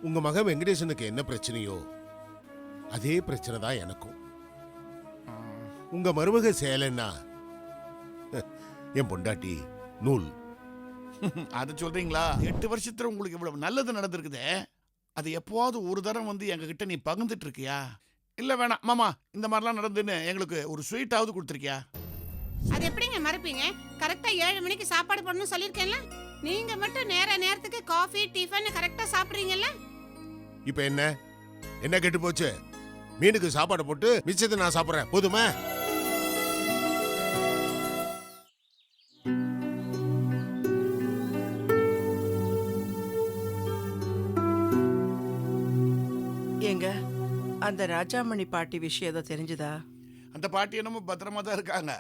உங்க மகன் வெங்கடேசனுக்கு என்ன பிரச்சனையோ அதே பிரச்சனை தான் எனக்கும். உங்க மருமக சேலைன்னா என் பொண்டாட்டி நூல். அதை சொல்றீங்களா? 8 வருஷத்துல உங்களுக்கு இவ்வளவு நல்லது நடந்திருக்குதே, அது எப்போவாவது ஒரு தரம் வந்து எங்ககிட்ட நீ பகிர்ந்துட்டு இருக்கியா? இல்ல வேணாம் மாமா, இந்த மாதிரிலாம் நடந்துன்னு எங்களுக்கு ஒரு ஸ்வீட்டாவது கொடுத்துருக்கியா? அது எப்படிங்க மறப்பீங்க? கரெக்டா 7 மணிக்கு சாப்பாடு பண்ணணும்னு சொல்லிருக்கேன்ல. நீங்க மட்டும் நேரத்துக்கு காஃபி டிஃபன் கரெக்டா சாப்பிடுறீங்கல்ல. இப்ப என்ன கெட்டு போச்சு? மீனுக்கு சாப்பாடு போட்டு மிச்சத்தை நான் சாப்பிடுறேன், போதுமா? ஏங்க, அந்த ராஜாமணி பாட்டி விஷயம் ஏதோ தெரிஞ்சுதா? அந்த பாட்டி என்னமோ பத்திரமா தான் இருக்காங்க.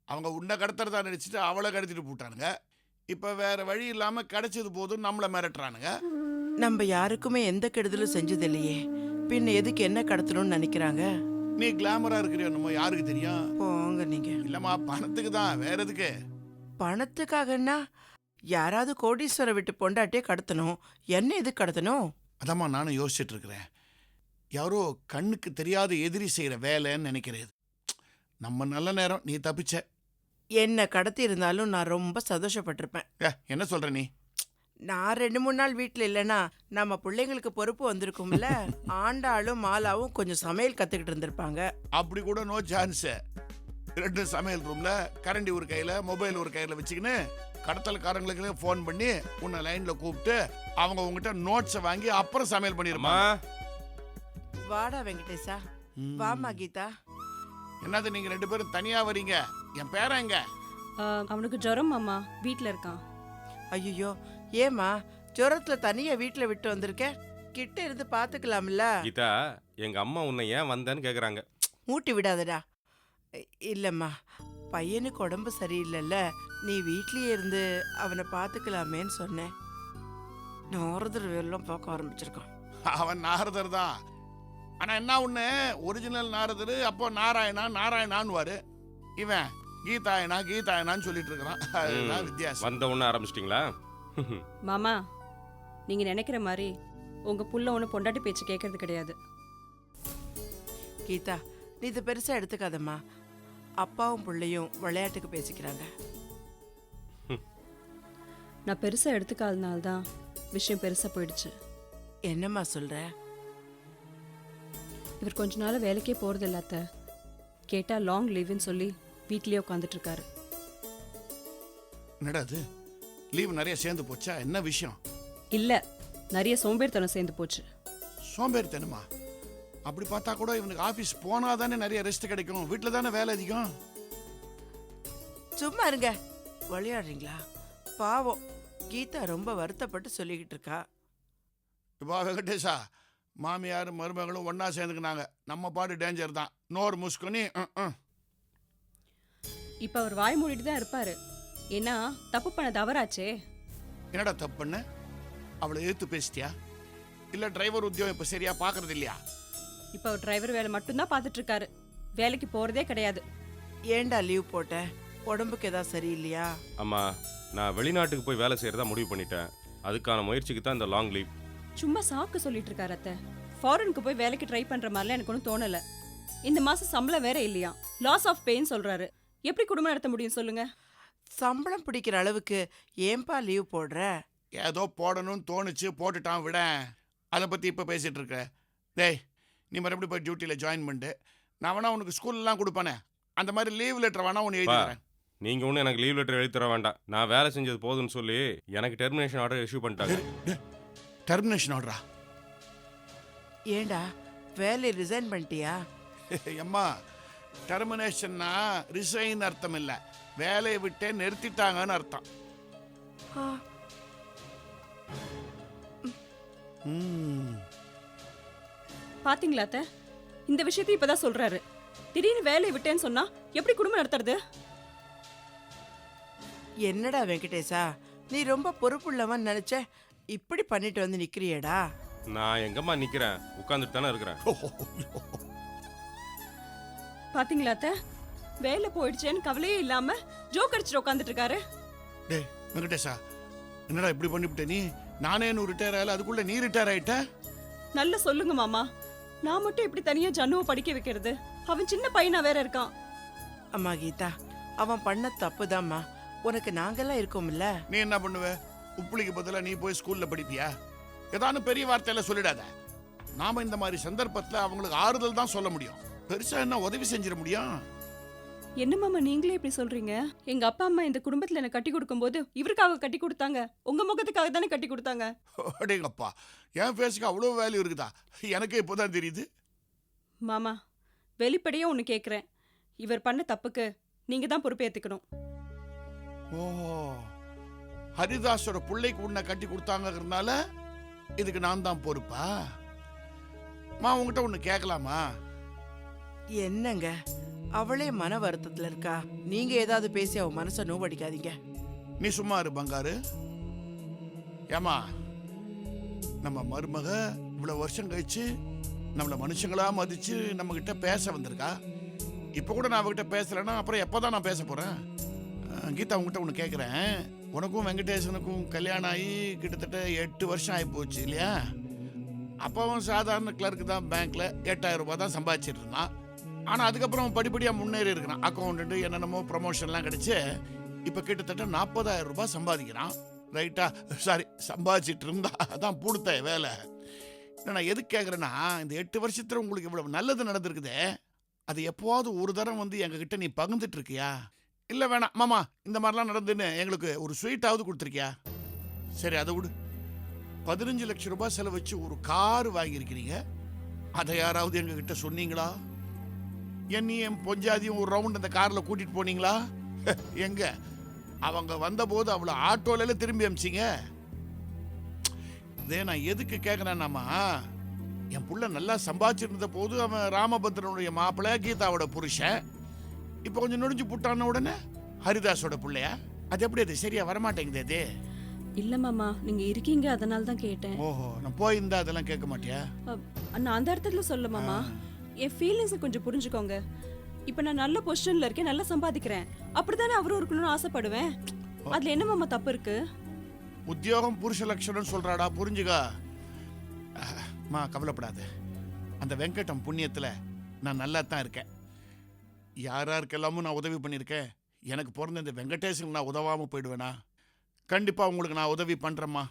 அவங்க உன்னை கடத்துறதா நினைச்சிட்டு அவளை கடத்திட்டு போட்டானுங்க. இப்ப வேற வழி இல்லாம கிடைச்சது போதும் நம்மள மிரட்டுறானுங்க. நம்ம யாருக்குமே எந்த கெடுதலும் செஞ்சது இல்லையே, பின்ன எதுக்கு என்ன கடத்தணும்னு நினைக்கிறாங்க? நீ கிளாமரா இருக்கிறியோ நம்ம யாருக்கு தெரியும்? போங்க நீங்க. இல்லம்மா, பணத்துக்கு தான், வேற எதுக்கு? பணத்துக்காகன்னா யாராவது கோடீஸ்வர விட்டு பொண்டாட்டியே கடத்தணும், என்ன எதுக்கு கடத்தணும்? அதாம்மா நானும் யோசிச்சுட்டு இருக்கிறேன். யாரோ கண்ணுக்கு தெரியாத எதிரி செய்யற வேலைன்னு நினைக்கிறது. நம்ம நல்ல நேரம், நீ தப்பிச்ச. என்ன கடத்தி இருந்தாலும் நான் ரொம்ப சந்தோஷப்பட்டிருப்பேன். என்ன சொல்ற நீ? நான் 2-3 நாள் வீட்டுல இல்லைன்னா நம்ம பிள்ளைங்களுக்கு பொறுப்பு வந்திருக்கும்ல. ஆண்டாளும் மாலாவும் கொஞ்சம் சமையல் கத்துக்கிட்டு இருந்திருப்பாங்க. அப்படி கூட நோ சான்ஸ். 2 சமையல் ரூம்ல கரண்டி ஒரு கையில மொபைல் ஒரு கையில வச்சுக்கின்னு கடத்தல்காரங்களுக்கு போன் பண்ணி உன்னை லைன்ல கூப்பிட்டு அவங்க உங்ககிட்ட நோட்ஸை வாங்கி அப்புறம் சமையல் பண்ணிருமா. வாடா வெங்கடேசா, வாமா கீதா. என்னது நீங்க 2 பேரும் தனியா வரீங்க? என் பேரன் எங்க? அவனுக்கு ஜுரம் மாமா, வீட்ல இருக்கான். ஐயோ, ஏமா ஜுரத்துல தனியா வீட்டுல விட்டு வந்திருக்க? கிட்ட இருந்து பாத்துக்கலாம்ல. கீதா, எங்க அம்மா உன்னை ஏன் வந்தேன்னு கேக்குறாங்க. மூட்டி விடாதடா. இல்லம்மா, பையனுக்கு உடம்பு சரியில்லைல்ல, நீ வீட்லயே இருந்து அவனை பாத்துக்கலாமேன்னு சொன்னேன். நாரதர் எல்லாம் பார்க்க ஆரம்பிச்சிருக்கான். அவன் நாரதர் தான். ஆனா என்ன ஒண்ணு, ஒரிஜினல் நாரதர் அப்போ நாராயணான்னு இவன் கீதாயனான்னு சொல்லிட்டு இருக்கிறான். அதுதான் வித்தியாசம். வந்த உடனே ஆரம்பிச்சிட்டீங்களா? மாமா, நீங்க நினைக்கிற மாதிரி உங்க புள்ள ஒண்ணு பொண்டாட்டி பேச்சு கேட்கறது கிடையாது. கீதா, நீ இது பெருசா எடுத்துக்காதம்மா. அப்பாவும் பிள்ளையும் விளையாட்டுக்கு பேசிக்கிறாங்க. நான் பெருசா எடுத்துக்காதனால்தான் விஷயம் பெருசா போயிடுச்சு. என்னம்மா சொல்ற? இவர் கொஞ்ச நாள் வேலைக்கே போறது இல்லாத கேட்டா லாங் லீவுன்னு சொல்லி வீட்லயே உட்காந்துட்டு இருக்காரு. என்னடா அது, லீவ் நிறைய சேர்ந்து போச்சா? என்ன விஷயம்? இல்ல, நிறைய சோம்பேறித்தனம் சேர்ந்து போச்சு. சோம்பேறித்தனமா? அப்படி பார்த்தா கூட இவனுக்கு ஆபீஸ் போனா தானே நிறைய ரெஸ்ட் கிடைக்கும், வீட்டுல தானே வேலை அதிகம். சும்மா இருங்க, விளையாடுறீங்களா? பாவம், கீதா ரொம்ப வருத்தப்பட்டு சொல்லிக்கிட்டு இருக்கா. இப்போ வெங்கடேஷா, மாமியார் மருமகளும் ஒன்னா சேர்ந்துக்கினாங்க, நம்ம பாடு டேஞ்சர் தான். நோர் முஸ்குனி. இப்ப அவர் வாய் மூடிட்டு தான் இருப்பாரு. ஏன்னா தப்பு பண்ண தவறாச்சே. என்னடா தப்பு பண்ண? அவளை எதிர்த்து பேசிட்டியா? இல்ல டிரைவர் உத்தியோகம் இப்ப சரியா பாக்குறது இல்லையா? இப்ப அவர் டிரைவர் வேலை மட்டும்தான் பார்த்துட்டு இருக்காரு, வேலைக்கு போறதே கிடையாது. ஏண்டா லீவ் போட்ட? உடம்புக்கு ஏதாவது சரியில்லையா? அம்மா, நான் வெளிநாட்டுக்கு போய் வேலை செய்யறதா முடிவு பண்ணிட்டேன். அதுக்கான முயற்சிக்கு தான் இந்த லாங் லீவ். சும்மா சாக்கு சொல்லிட்டு இருக்காரு அத்தை. ஃபாரினுக்கு போய் வேலைக்கு ட்ரை பண்ற மாதிரிலாம் எனக்கு ஒன்றும் தோணல. இந்த மாசம் சம்பளம் வேற இல்லையா, லாஸ் ஆஃப் பேன்னு சொல்றாரு. எப்படி குடும்பம் நடத்த முடியும் சொல்லுங்க? சம்பளம் பிடிக்கிற அளவுக்கு ஏன்பா லீவ் போடுற? ஏதோ போடணும்னு தோணுச்சு, போட்டுட்டான், விட. அதை பத்தி இப்ப பேசிட்டு இருக்க? டேய், நீ மறுபடியும் போய் டியூட்டியில ஜாயின் பண்ணிட்டு நான் வேணா உனக்கு ஸ்கூல்லாம் கொடுப்பானே, அந்த மாதிரி லீவ் லெட்டர் வேணா உன்னை எழுதிக்கிறேன். நீங்க ஒன்றும் எனக்கு லீவ் லெட்டர் எழுதி தர வேண்டாம். நான் வேலை செஞ்சது போதுன்னு சொல்லி எனக்கு டெர்மினேஷன் ஆர்டர் இஷ்யூ பண்ணிட்டாங்க. டெர்மினேஷன் ஆர்டரா? ஏண்டா வேலையை ரிசைன் பண்ணிட்டியா? அம்மா, டெர்மினேஷன்னா ரிசைன் அர்த்தம் இல்ல, வேலையை விட்டே நிறுத்திட்டாங்கன்னு அர்த்தம். பாத்தீங்களா அத்தை, இந்த விஷயத்தை இப்பதான் சொல்றாரு. திடீர்னு வேலையை விட்டேன்னு சொன்னா எப்படி குடும்பம் நடத்துறது? என்னடா வெங்கடேசா, நீ ரொம்ப பொறுப்புள்ளவன் நினைச்ச, இப்படி பண்ணிட்டு வந்து நிக்கிறியேடா. நான் எங்கம்மா நிக்கிறேன், உட்கார்ந்துட்டு தானே இருக்கிறேன். பாத்தீங்களா அத்தை, வேலை போயிடுச்சேன்னு கவலையே இல்லாம ஜோக் அடிச்சுட்டு உட்காந்துட்டு இருக்காரு. டேய் வெங்கடேஷா, என்னடா இப்படி பண்ணிவிட்ட நீ? நானே இன்னும் ரிட்டையர் ஆகல, அதுக்குள்ள நீ ரிட்டையர் ஆயிட்ட. நல்லா சொல்லுங்க மாமா. நான் மட்டும் எப்படி தனியா ஜன்னுவை படிக்க வைக்கிறது? அவன் சின்ன பையனா வேற இருக்கான். அம்மா கீதா, அவன் பண்ண தப்புதாம்மா. உனக்கு நாங்கெல்லாம் இருக்கோம்ல. நீ என்ன பண்ணுவ? உப்புளிக்கு பதிலா நீ போய் ஸ்கூல்ல படிப்பியா? ஏதானு பெரிய வார்த்தையில சொல்லிடாத. நாம இந்த மாதிரி சந்தர்ப்பத்துல அவங்களுக்கு ஆறுதல் தான் சொல்ல முடியும். பெருசா என்ன உதவி செஞ்சிட முடியும்? என்ன மாமா நீங்களே இப்படி சொல்றீங்க? எங்க அப்பா அம்மா இந்த குடும்பத்துல என்ன கட்டி கொடுக்கும்போது இவருக்காக கட்டி கொடுத்தாங்க. உங்க முகத்துக்காக தானே கட்டி கொடுத்தாங்க. அடேங்கப்பா, என் ஃபேஸுக்கு அவ்வளோ வேல்யூ இருக்குதா? எனக்கு இப்போதான் தெரியுது. மாமா, வெளிப்படையா ஒன்னு கேக்குறேன். இவர் பண்ண தப்புக்கு நீங்க தான் பொறுப்பேத்துக்கணும். ஓ, ஹரிதாஸோட பிள்ளைக்கு உன்னை கட்டி கொடுத்தாங்கிறதுனால இதுக்கு நான் தான் பொறுப்பா? மா, உங்ககிட்ட ஒன்று கேட்கலாமா? என்னங்க, அவளே மன வருத்தத்துல இருக்கா. நீங்க ஏதாவது பேசி அவ மனசை நோவடிக்காதீங்க. நீ சும்மா இரு பங்காரு. ஏமா, நம்ம மருமக இவ்வளவு வருஷம் கழிச்சு நம்மள மனுஷங்களா மதிச்சு நம்ம கிட்ட பேச வந்திருக்கா. இப்ப கூட நான் அவகிட்ட பேசலைன்னா அப்புறம் எப்போதான் நான் பேச போறேன்? கீதா, உங்ககிட்ட ஒன்று கேட்குறேன். உனக்கும் வெங்கடேசனுக்கும் கல்யாணம் ஆகி கிட்டத்தட்ட 8 வருஷம் ஆகி போச்சு இல்லையா? அப்பவும் சாதாரண கிளர்க்கு தான், பேங்க்ல 8000 ரூபாய் தான் சம்பாதிச்சிட்டு இருந்தான். ஆனால் அதுக்கப்புறம் படிப்படியாக முன்னேறி இருக்கிறான். அக்கௌண்ட் என்னென்னமோ ப்ரமோஷன்லாம் கிடைச்சு இப்போ கிட்டத்தட்ட 40,000 ரூபாய் சம்பாதிக்கிறான். ரைட்டா? சாரி, சம்பாதிச்சிட்டு இருந்தா. அதான் பூடுத்த வேலை. நான் எதுக்கு கேட்குறேன்னா, இந்த 8 வருஷத்துல உங்களுக்கு இவ்வளவு நல்லது நடந்திருக்குதே, அது எப்போவாவது ஒரு தரம் வந்து எங்ககிட்ட நீ பகிர்ந்துட்டு இருக்கியா? இல்லை வேணாம் மாமா, இந்த மாதிரிலாம் நடந்துன்னு எங்களுக்கு ஒரு ஸ்வீட்டாவது கொடுத்துருக்கியா? சரி, அதை விடு. 15 லட்சம் ரூபாய் செலவச்சு ஒரு கார் வாங்கியிருக்கிறீங்க. அதை யாராவது எங்ககிட்ட சொன்னீங்களா? என்னையும் என் பொஞ்சாதியும் ஒரு ரவுண்ட் அந்த காரில் கூட்டிட்டு போனீங்களா? எங்க அவங்க வந்தபோது அவ்வளோ ஆட்டோல திரும்பி அமிச்சிங்க. இதே நான் எதுக்கு கேட்குறேன்னாமா, என் புள்ள நல்லா சம்பாதிச்சிருந்த போது அவன் ராமபத்ரனுடைய மாப்பிள்ளை, கீதாவோட புருஷன். இப்போ கொஞ்சம் நொடிஞ்சு புட்டான உடனே ஹரிதாஸோட பிள்ளையா? அது எப்படி? அது சரியா வரமாட்டேங்குது. அது இல்ல மாமா, நீங்க இருக்கீங்க அதனால தான் கேட்டேன். ஓஹோ, நான் போயிருந்தா அதெல்லாம் கேட்க மாட்டியா? நான் அந்த இடத்துல சொல்ல மாமா, என் ஃபீலிங்ஸை கொஞ்சம் புரிஞ்சுக்கோங்க. இப்போ நான் நல்ல பொசிஷன்ல இருக்கேன், நல்லா சம்பாதிக்கிறேன். அப்படித்தானே அவரும் இருக்கணும்னு ஆசைப்படுவேன். அதுல என்ன மாமா தப்பு இருக்கு? உத்தியோகம் புருஷ லட்சணம் சொல்றாடா, புரிஞ்சுக்கா. மா, கவலைப்படாத. அந்த வெங்கடம் புண்ணியத்துல நான் நல்லா தான் இருக்கேன். யாராருக்கெல்லாமும் நான் உதவி பண்ணியிருக்கேன். எனக்கு பிறந்த இந்த வெங்கடேஷனுக்கு நான் உதவாம போயிடுவேனா? கண்டிப்பா உங்களுக்கு நான் உதவி பண்றேம்மா.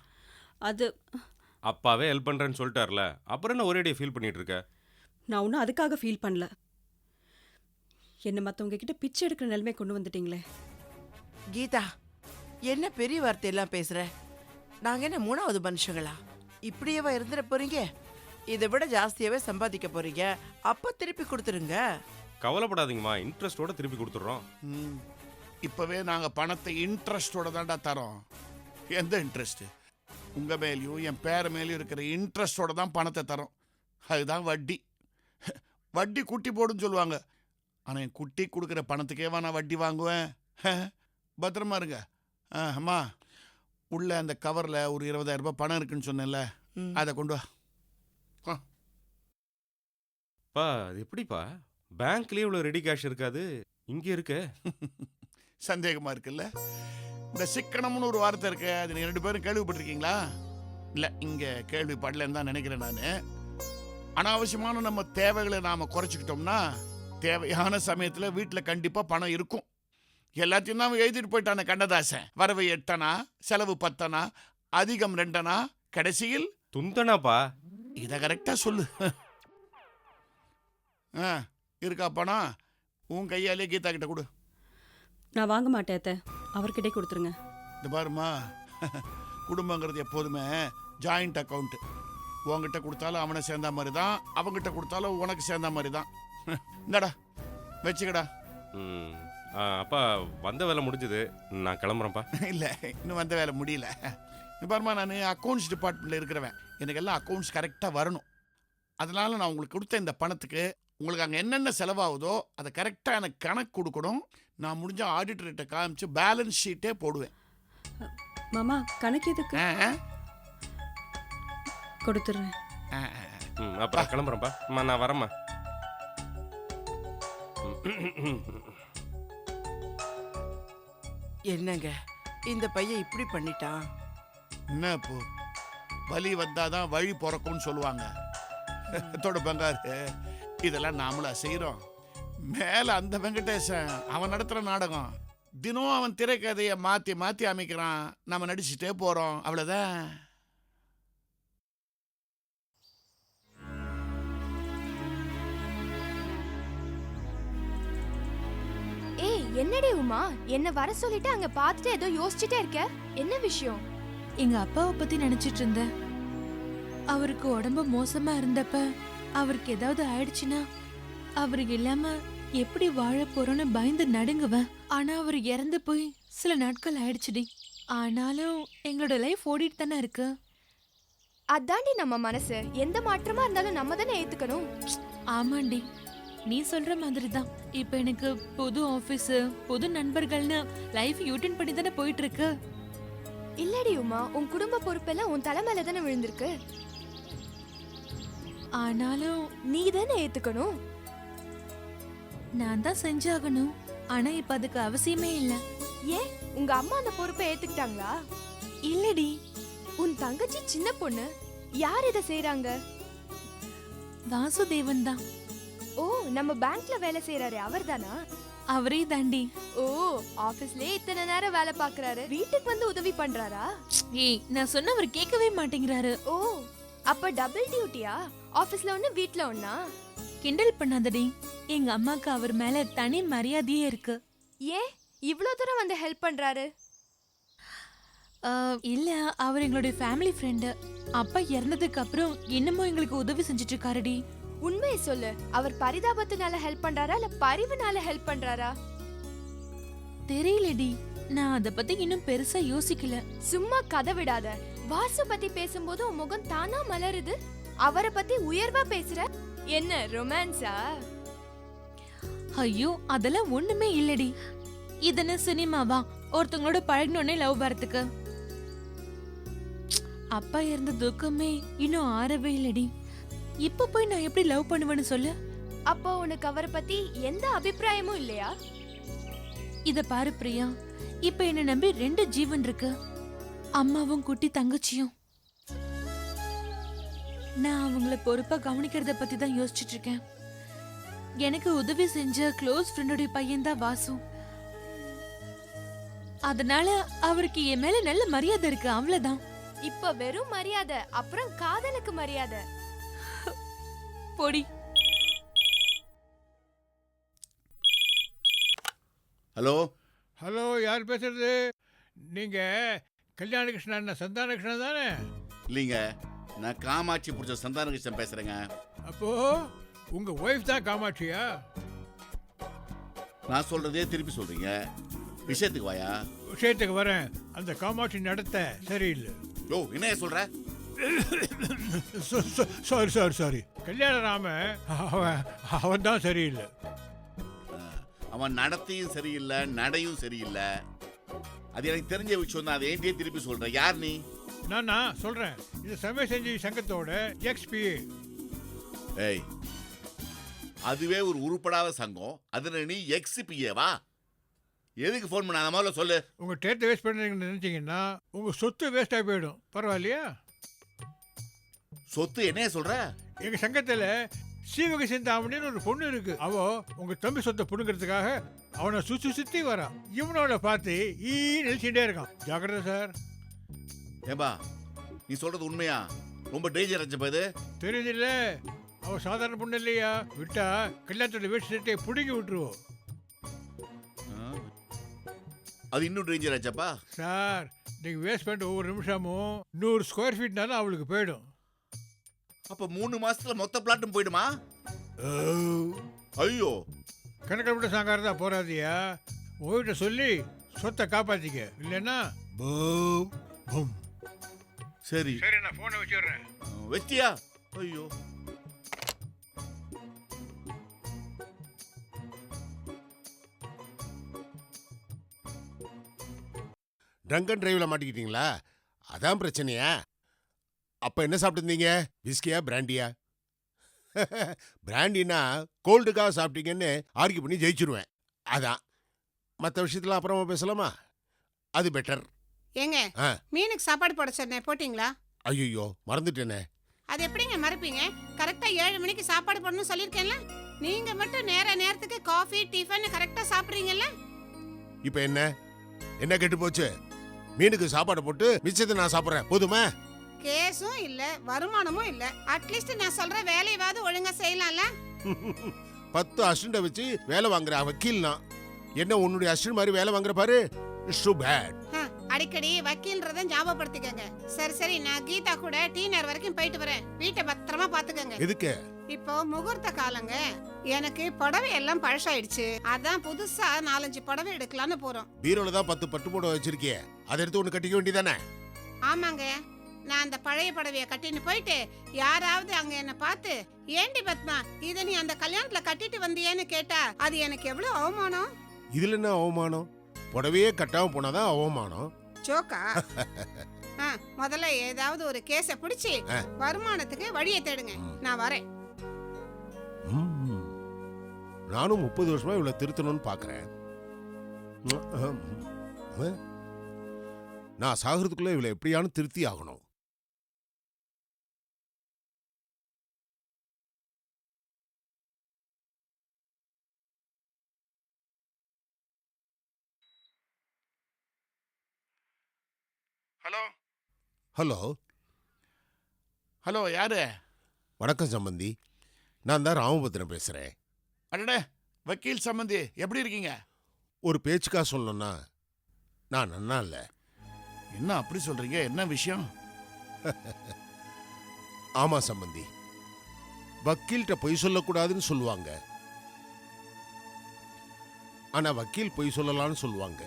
அது அப்பாவே ஹெல்ப் பண்றேன்னு சொல்லிட்டார்ல, அப்புறம் என்ன ஒரேடியா ஃபீல் பண்ணிட்டு இருக்க? நான் ஒன்றும் அதுக்காக ஃபீல் பண்ணல. என்ன மற்றவங்க கிட்ட பிச்சை எடுக்கிற நிலைமை கொண்டு வந்துட்டீங்களே. கீதா, என்ன பெரிய வார்த்தையெல்லாம் பேசுற? நாங்க என்ன 3வது மனுஷங்களா? இப்படியேவா இருந்துட போறீங்க? இதை விட ஜாஸ்தியாவே சம்பாதிக்க போறீங்க. அப்ப திருப்பி கொடுத்துருங்க. கவலைப்படாதீங்கம்மா, இன்ட்ரெஸ்டோட திருப்பி கொடுத்துட்றோம். இப்பவே நாங்க பணத்தை இன்ட்ரெஸ்டோட தான்டா தரோம். எந்த இன்ட்ரெஸ்ட்? உங்க மேலேயும் என் பேர மேலேயும் இருக்கிற இன்ட்ரெஸ்டோட தான் பணத்தை தரோம். அதுதான் வட்டி. வட்டி குட்டி போடுன்னு சொல்லுவாங்க. ஆனால் என் குட்டி கொடுக்குற பணத்துக்கேவா நான் வட்டி வாங்குவேன்? பத்திரமா இருங்க. அம்மா, உள்ள அந்த கவரில் ஒரு 20,000 ரூபாய் பணம் இருக்குன்னு சொன்னேன்ல, அதை கொண்டு வா. பா, அது எப்படிப்பா? பேங்க்லயே இவ்வளோ ரெடி கேஷ் இருக்காது, இங்கே இருக்கு. சந்தேகமா இருக்குல்ல? இந்த சிக்கனம்னு ஒரு வார்த்தை இருக்கு, அது நீங்க 2 பேரும் கேள்விப்பட்டிருக்கீங்களா? இல்லை, இங்கே கேள்விப்படலன்னு தான் நினைக்கிறேன் நான். அனாவசியமான நம்ம தேவைகளை நாம குறைச்சிக்கிட்டோம்னா தேவையான சமயத்துல வீட்டுல கண்டிப்பா பணம் இருக்கும். எல்லாத்தையும் தான் எழுதிட்டு போயிட்டான கண்ணதாசன். வரவு 8 செலவு 10 அதிகம் 2 கடைசியில் துந்தனாப்பா. இத கரெக்டா சொல்லு. இருக்கா பணம்? உன் கையாலே கீதா கிட்ட கொடு. நான் வாங்க மாட்டேன் அத்தை, அவர்கிட்டே கொடுத்துருங்க. இந்த பாருமா, குடும்பங்கிறது எப்போதுமே ஜாயிண்ட் அக்கௌண்ட். உங்ககிட்ட கொடுத்தாலும் அவனை சேர்ந்த மாதிரி தான், அவங்ககிட்ட கொடுத்தாலும் உனக்கு சேர்ந்த மாதிரி தான். இந்தடா வச்சுக்கடா. அப்பா, வந்த வேலை முடிஞ்சது, நான் கிளம்புறேன்ப்பா. இல்லை, இன்னும் வந்த வேலை முடியல. பாருமா, நான் அக்கௌண்ட்ஸ் டிபார்ட்மெண்ட்டில் இருக்கிறவன். எனக்கு எல்லாம் அக்கௌண்ட்ஸ் கரெக்டாக வரணும். அதனால நான் உங்களுக்கு கொடுத்த இந்த பணத்துக்கு உங்களுக்கு அங்கே என்னென்ன செலவாகுதோ அதை கரெக்டாக எனக்கு கணக்கு கொடுக்கணும். நான் முடிஞ்ச ஆடிட்டர்கிட்ட காமிச்சு பேலன்ஸ் ஷீட்டே போடுவேன். மாமா, கணக்கு எதுக்கு? கொடுத்துட்றேன். அப்புறம் கிளம்புறேன்ப்பா. நான் வரேம்மா. என்னங்க இந்த பையன் இப்படி பண்ணிட்டான்? என்ன இப்போ வலி வந்தாதான் வழி பிறக்கும்னு சொல்லுவாங்க. தொட பங்காரு, இதெல்லாம் நாமளா செய்யறோம்? மேல அந்த வெங்கடேசன் அவன் நடத்துற நாடகம். தினம் அவன் திரைக்கதையை மாத்தி மாத்தி அமைக்கிறான், நம்ம நடிச்சுட்டே போறோம், அவ்வளவுதான். ஏய் என்னடி உமா, என்ன வர சொல்லிட்டு அங்க பார்த்துட்டு ஏதோ யோசிச்சுட்டே இருக்க, என்ன விஷயம்? எங்க அப்பாவை பத்தி நினைச்சிட்டு இருந்தேன். அவருக்கு உடம்பு மோசமா இருந்தப்ப அவருக்கு ஏதாவது ஆயிடுச்சுன்னா அவரு இல்லாம எப்படி வாழ போறோன்னு பயந்து நடுங்குவேன். ஆனா அவர் இறந்து போய் சில நாட்கள் ஆயிடுச்சுடி. ஆனாலும் எங்களோட லைஃப் ஓடிட்டு தானே இருக்கு. அதாண்டி நம்ம மனசு, எந்த மாற்றமா இருந்தாலும் நம்ம தானே ஏத்துக்கணும். ஆமாண்டி, நீ சொல்ற மாதிரி தான். இப்ப எனக்கு புது ஆபீஸ், புது நண்பர்கள்னு லைஃப் யூட்டன் பண்ணி தானே போயிட்டு இருக்கு. இல்லடி உமா, உன் குடும்ப பொறுப்பெல்லாம் உன் தலை மேல தானே விழுந்திருக்கு. ஆனாலும் நீ தானே ஏத்துக்கணும். நான் தான் செஞ்சாகணும். ஆனா இப்ப அதுக்கு அவசியமே இல்ல. ஏன் உங்க அம்மா அந்த பொறுப்பை ஏத்துக்கிட்டாங்களா? இல்லடி, உன் தங்கச்சி சின்ன பொண்ணு, யார் இதை செய்றாங்க? வாசுதேவன் தான். ஓ, நம்ம பேங்க்ல வேலை செய்யறாரு அவர்தானா? அவரே தாண்டி. ஓ, ஆபீஸ்லயே இத்தனை நேரம் வேலை பாக்குறாரு, வீட்டுக்கு வந்து உதவி பண்றாரா? ஏய், நான் சொன்ன அவர் கேட்கவே மாட்டேங்கிறாரு. ஓ, அப்ப டபுள் டியூட்டியா? ஆபீஸ்ல ஒண்ணு வீட்ல ஒண்ணா? கிண்டல் பண்ணாதடி. எங்க அம்மாக்கு அவர் மேல தனி மரியாதையே இருக்கு. ஏன் இவ்ளோ தூரம் வந்து ஹெல்ப் பண்றாரு? இல்ல, அவர் எங்களுடைய ஃபேமிலி ஃப்ரெண்டு. அப்பா இறந்ததுக்கு அப்புறம் இன்னமும் எங்களுக்கு உதவி செஞ்சுட்டு இருக்காருடி. உண்மையை சொல்லு, அவர் பரிதாபத்தினால ஹெல்ப் பண்றாரா இல்ல பரிவுனால ஹெல்ப் பண்றாரா? தெரியலடி, நான் அத பத்தி இன்னும் பெருசா யோசிக்கல. சும்மா கதை விடாத. வாசு பத்தி பேசும்போது உன் முகம் தானா மலருது. அவரை பத்தி உயர்வா பேசுற. என்ன ரொமான்ஸா? ஐயோ, அதெல்லாம் ஒண்ணுமே இல்லடி. இதென்ன சினிமாவா ஒருத்தவங்களோட பழகினோடனே லவ் வரதுக்கு? அப்பா இறந்த துக்கமே இன்னும் ஆறவே இல்லடி. இப்ப போய் நான் எப்படி லவ் பண்ணுவேன்னு சொல்லு. அப்போ உனக்கு அவரை பத்தி எந்த அபிப்பிராயமும் இல்லையா? இத பாரு பிரியா, இப்ப என்ன நம்பி 2 ஜீவன் இருக்கு. அம்மாவும் குட்டி தங்கச்சியும். நான் அவங்கள பொறுப்பா கவனிக்கிறத பத்தி தான் யோசிச்சுட்டு இருக்கேன். எனக்கு உதவி செஞ்ச க்ளோஸ் ஃப்ரெண்டோட பையன் தான் வாசு. அதனால அவருக்கு என் மேல நல்ல மரியாதை இருக்கு, அவ்வளவுதான். இப்ப வெறும் மரியாதை, அப்புறம் காதலுக்கு மரியாதை. பொடி. ஹலோ ஹலோ, யார் பேசுறது? நீங்க கல்யாண கிருஷ்ணன் சந்தான கிருஷ்ணன் தானே? இல்லைங்க, நான் காமாட்சி புடிச்ச சந்தான கிருஷ்ணன் பேசுறேங்க. அப்போ உங்க ஒய்ஃப் தான் காமாட்சியா? நான் சொல்றதே திருப்பி சொல்றீங்க, விஷயத்துக்கு வாயா. விஷயத்துக்கு வரேன். அந்த காமாட்சி நடத்த சரியில்லை. யோ, என்ன சொல்ற? சாரி சாரி சாரி, கல்யாணராம அவன் தான் சரியில்லை. அவன் நடத்தையும் சரியில்லை, நடையும் சரியில்லை. அது எனக்கு தெரிஞ்ச விஷயம் தான். அதை ஏன்டே திருப்பி சொல்றேன். யார் நீ? நான் சொல்றேன், இந்த சமய செஞ்சு சங்கத்தோட XPA. ஏய், அதுவே ஒரு உருப்படாத சங்கம், அதுல நீ XPA-வா? எதுக்கு ஃபோன் பண்ண? முதல்ல சொல்லு. உங்க டேட்டை வேஸ்ட் பண்ணுறீங்கன்னு நினைச்சீங்கன்னா உங்க சொத்து வேஸ்ட் ஆகி போயிடும். பரவாயில்லையா? சொத்து என்னைய சொல்ற? எங்க சங்கத்துல சீவக சிந்தாமணின்னு ஒரு பொண்ணு இருக்கு. அவ உங்க தம்பி சொத்தை புடுங்கிறதுக்காக அவனை சுத்தி வரான். இவனோட பார்த்து நெளிச்சுட்டே இருக்கான். ஜாக்கிரதை சார். ஏம்பா, நீ சொல்றது உண்மையா? ரொம்ப டேஞ்சர் ஆச்சு இது. தெரியுதில்ல, அவ சாதாரண பொண்ணு இல்லையா? விட்டா கல்யாணத்தோட வேஸ்ட் சட்டை பிடுங்கி விட்டுருவோம். அது இன்னும் டேஞ்சர் ஆச்சாப்பா? சார், நீங்க வேஸ்ட் பண்ணிட்டு ஒவ்வொரு நிமிஷமும் 100 ஸ்கொயர் ஃபீட்னாலும் அவளுக்கு போயிடும். அப்ப 3 மாசத்துல மொத்த பிளாட்டும் போயிடுமா? ஐயோ, கணக்கில் விட்டு சாங்காரதா போறாதியா? உங்ககிட்ட சொல்லி சொத்தை காப்பாத்திக்க, இல்லைன்னா பூம் பூம். சரி சரி, நான் போனை வச்சிடுறேன். வெட்டியா? ஐயோ, ட்ரங்க் அண்ட் டிரைவ்ல மாட்டிக்கிட்டீங்களா? அதான் பிரச்சனையா? அப்ப என்ன சாப்பிட்டுருந்தீங்க? விஸ்கியா பிராண்டியா? பிராண்டினா கோல்டுக்காக சாப்பிட்டீங்கன்னு ஆர்கியூ பண்ணி ஜெயிச்சிருவேன். அதான். மற்ற விஷயத்துல அப்புறமா பேசலாமா? அது பெட்டர். ஏங்க, ஆ. மீனுக்கு சாப்பாடு போட சொன்னேன், போட்டிங்களா? ஐயோ மறந்துட்டேனே. அது எப்படிங்க மறப்பீங்க? கரெக்டா 7 மணிக்கு சாப்பாடு போடணும்னு சொல்லிருக்கேன்ல. நீங்க மட்டும் நேரத்துக்கு காஃபி டிஃபன் கரெக்டா சாப்பிடுறீங்கல்ல. இப்ப என்ன கெட்டு போச்சு? மீனுக்கு சாப்பாடு போட்டு மிச்சத்தை நான் சாப்பிடுறேன், போதுமா? கேஸும் இல்ல, வருமானமும் இல்ல. அட்லீஸ்ட் நான் சொல்ற வேலையாவது ஒழுங்கா செய்யலாம்ல. 10 அசிஸ்டண்ட வச்சு வேலை வாங்குற வக்கீல்னா என்ன உன்னுடைய அசிஸ்டன்ட் மாதிரி வேலை வாங்குற பாரு. It's too bad. அடிக்கடி வக்கீல்ன்றத ஞாபகப்படுத்திக்கங்க. சரி நான் கீதா கூட டீ நேர் வரைக்கும் போயிட்டு வரேன். வீட்டை பத்திரமா பாத்துக்கங்க. எதுக்கு? இப்போ முகூர்த்த காலங்க. எனக்கு புடவை எல்லாம் பழசாயிடுச்சு. அதான் புதுசா 4-5 புடவை எடுக்கலாம்னு போறோம். பீரோல தான் 10 பட்டு புடவை வச்சிருக்கியே, அதை எடுத்து ஒண்ணு கட்டிக்க வேண்டியதானே? ஆமாங்க, நான் அந்த பழைய புடவைய கட்டின்னு போயிட்டு யாராவது அங்க என்ன பார்த்து, ஏண்டி பத்மா இத நீ அந்த கல்யாணத்துல கட்டிட்டு வந்தியேன்னு கேட்டா அது எனக்கு எவ்வளவு அவமானம். இதுல என்ன அவமானம்? புடவையே கட்டாம போனாதான் அவமானம். ஜோக்கா? முதல்ல ஏதாவது ஒரு கேஸ பிடிச்சி வருமானத்துக்கு வழியை தேடுங்க. நான் வரேன். நானும் 30 வருஷமா இவ்வளவு திருத்தணும்னு பாக்குறேன். நான் சாகிறதுக்குள்ள இவ்வளவு எப்படியானு திருத்தி ஆகணும். ஹலோ ஹலோ ஹலோ, யாரு? வணக்கம் சம்பந்தி, நான் தான் ராமபத்ரன் பேசுறேன். அடடே, வக்கீல் சம்பந்தி, எப்படி இருக்கீங்க? ஒரு பேச்சுக்கா சொல்லணும்னா நான் நன்னா இல்ல. என்ன அப்படி சொல்றீங்க? என்ன விஷயம்? ஆமா சம்பந்தி, வக்கீல்கிட்ட பொய் சொல்லக்கூடாதுன்னு சொல்லுவாங்க. ஆனா வக்கீல் பொய் சொல்லலாம்னு சொல்லுவாங்க.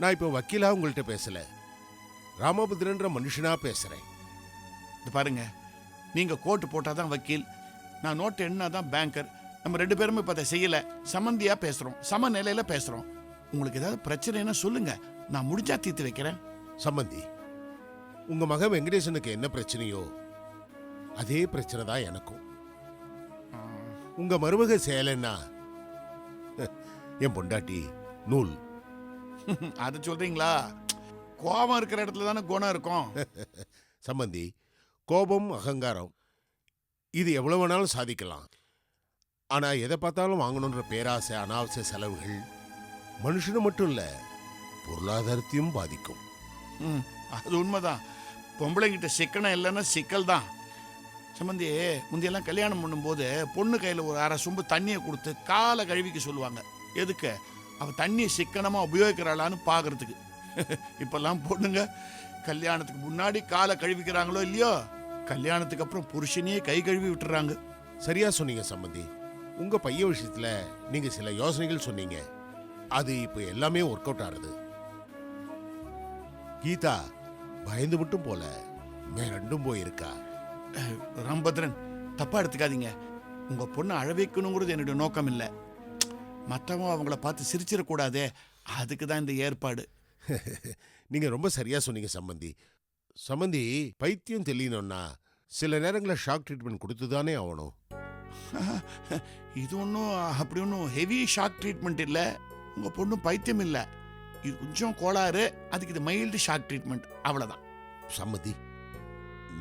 நான் இப்போ வக்கீலா உங்கள்கிட்ட பேசல, ராமபத்ரன்ற மனுஷனா பேசுறேன். இது பாருங்க, நீங்க கோட்டு போட்டாதான் வக்கீல், நான் நோட்டு எண்ணாதான் பேங்கர். நம்ம 2 பேருமே இப்ப அதை செய்யல, சமந்தியா பேசுறோம், சமநிலையில பேசுறோம். உங்களுக்கு ஏதாவது பிரச்சனைன்னா சொல்லுங்க, நான் முடிஞ்சா தீர்த்து வைக்கிறேன். சம்பந்தி, உங்க மகன் வெங்கடேசனுக்கு என்ன பிரச்சனையோ அதே பிரச்சனை தான் எனக்கும். உங்க மருமக சேலைன்னா என் பொண்டாட்டி நூல். அது சொல்றீங்களா? கோபம் இருக்கிற இடத்துல தானே குணம் இருக்கும். சம்பந்தி, கோபம் அகங்காரம் இது எவ்வளவு வேணாலும் சாதிக்கலாம். ஆனா எதை பார்த்தாலும் வாங்கணுன்ற பேராசை, அனாவசிய செலவுகள் மனுஷனை மட்டும் இல்ல பொருளாதாரத்தையும் பாதிக்கும். அது உண்மைதான். பொம்பளைங்கிட்ட சிக்கனம் இல்லைன்னா சிக்கல் தான். சம்பந்தி, முந்தையெல்லாம் கல்யாணம் பண்ணும்போது பொண்ணு கையில் ஒரு அரை சொம்பு தண்ணியை கொடுத்து காலை கழுவிக்க சொல்லுவாங்க. எதுக்கு? அவ தண்ணியை சிக்கனமாக உபயோகிக்கிறாளான்னு பார்க்கறதுக்கு. இப்பெல்லாம் பொண்ணுங்க கல்யாணத்துக்கு முன்னாடி காலை கழுவிக்கிறாங்களோ இல்லையோ, கல்யாணத்துக்கு அப்புறம் புருஷனையே கை கழுவி விட்டுறாங்க. சரியா சொன்னீங்க சம்பந்தி. உங்க பையன் விஷயத்துல நீங்க சில யோசனைகள் சொன்னீங்க, அது இப்ப எல்லாமே ஒர்க் அவுட் ஆகுது. கீதா பயந்து மட்டும் போல மிரண்டும் போயிருக்கா. ராம்பத்ரன், தப்பா எடுத்துக்காதீங்க. உங்க பொண்ணு அழ வைக்கணுங்கிறது என்னுடைய நோக்கம் இல்லை. மற்றவங்க அவங்கள பார்த்து சிரிச்சிடக்கூடாதே, அதுக்கு தான் இந்த ஏற்பாடு. நீங்க ரொம்ப சரியா சொன்னீங்க சம்பந்தி. சம்பந்தி, பைத்தியம் தெரியணும்னா சில நேரங்களில் ஷாக் ட்ரீட்மெண்ட் கொடுத்துதானே ஆகணும். இது ஒன்றும் அப்படி ஒன்றும் ஹெவி ஷாக் ட்ரீட்மெண்ட் இல்லை. உங்கள் பொண்ணு பைத்தியம் இல்லை, இது கொஞ்சம் கோளாறு, அதுக்கு இது மைல்டு ஷாக் ட்ரீட்மெண்ட், அவ்வளோதான். சம்பந்தி,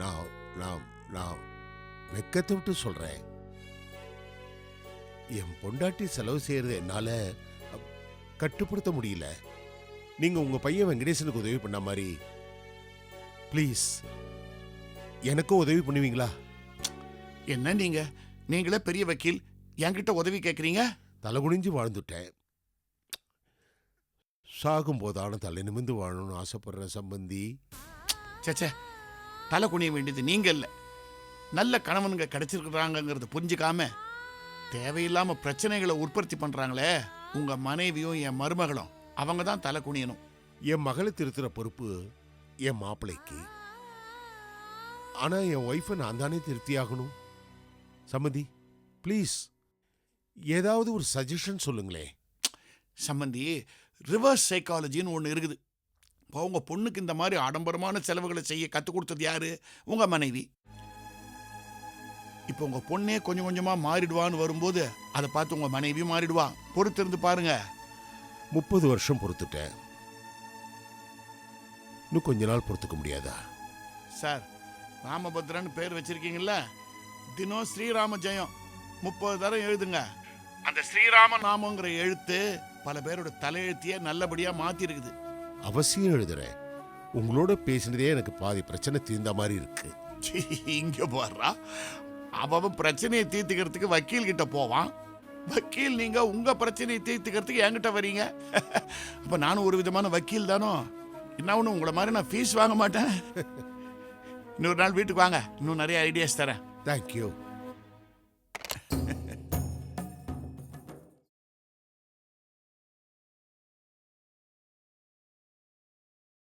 நான் நான் நான் வெக்கத்தை விட்டு சொல்றேன். என் பொண்டாட்டி செலவு செய்யறது என்னால கட்டுப்படுத்த முடியல. நீங்க உங்க பையன் வெங்கடேசனுக்கு உதவி பண்ண மாதிரி ப்ளீஸ் எனக்கும் உதவி பண்ணுவீங்களா? என்ன நீங்களே பெரிய வக்கீல், என்கிட்ட உதவி கேட்குறீங்க? தலை குனிஞ்சு வாழ்ந்துட்டேன். சாகும் போதான தலை நிமிந்து வாழணும்னு ஆசைப்படுற சம்பந்தி. சேச்சே, தலை குனிய வேண்டியது நீங்க இல்லை. நல்ல கணவனுங்க கிடைச்சிருக்கிறாங்கிறத புரிஞ்சுக்காம தேவையில்லாம பிரச்சனைகளை உற்பத்தி பண்றாங்களே உங்க மனைவியும் என் மருமகளும், அவங்க தான் தலை குனியணும். என் மகளை திருத்துற பொறுப்பு என் மாப்பிள்ளைக்கு. ஆனா என் ஒய்ஃபை நான் தானே திருத்தியாகணும். சம்பந்தி, ப்ளீஸ் ஏதாவது ஒரு சஜஷன் சொல்லுங்களே. சம்பந்தி, ரிவர்ஸ் சைக்காலஜின்னு ஒன்று இருக்குது. இப்போ உங்க பொண்ணுக்கு இந்த மாதிரி ஆடம்பரமான செலவுகளை செய்ய கற்றுக் கொடுத்தது யாரு? உங்க மனைவி. இப்போ உங்க பொண்ணே கொஞ்சம் கொஞ்சமா மாறிடுவான்னு வரும்போது அதை பார்த்து உங்க மனைவி மாறிடுவா. பொறுத்திருந்து பாருங்க. 30 வருஷம் பொறுத்துட்டேன், இன்னும் கொஞ்ச நாள் பொறுத்துக்க முடியாதா? சார் ராமபத்ரன்னு பேர் வச்சிருக்கீங்கல்ல, தினம் ஸ்ரீராம ஜெயம் 30 தரம் எழுதுங்க. அந்த ஸ்ரீராம நாமங்கிற எழுத்து பல பேரோட தலையெழுத்தையே நல்லபடியா மாத்தி இருக்குது. அவசியம் எழுதுறேன். உங்களோட பேசினதே எனக்கு பாதி பிரச்சனை தீர்ந்த மாதிரி இருக்கு. இங்க போடுறா, அவன் பிரச்சனையை தீர்த்துக்கிறதுக்கு வக்கீல் கிட்ட போவான். வக்கீல் நீங்க உங்க பிரச்சனையை தீர்த்துக்கிறதுக்கு என்கிட்ட வரீங்க. அப்ப நானும் ஒரு விதமான வக்கீல் தானோ? என்ன ஒண்ணு, உங்களை மாதிரி நான் ஃபீஸ் வாங்க மாட்டேன். இன்னொரு நாள் வீட்டுக்கு வாங்க, இன்னும் நிறைய ஐடியாஸ் தரேன். தேங்க்யூ.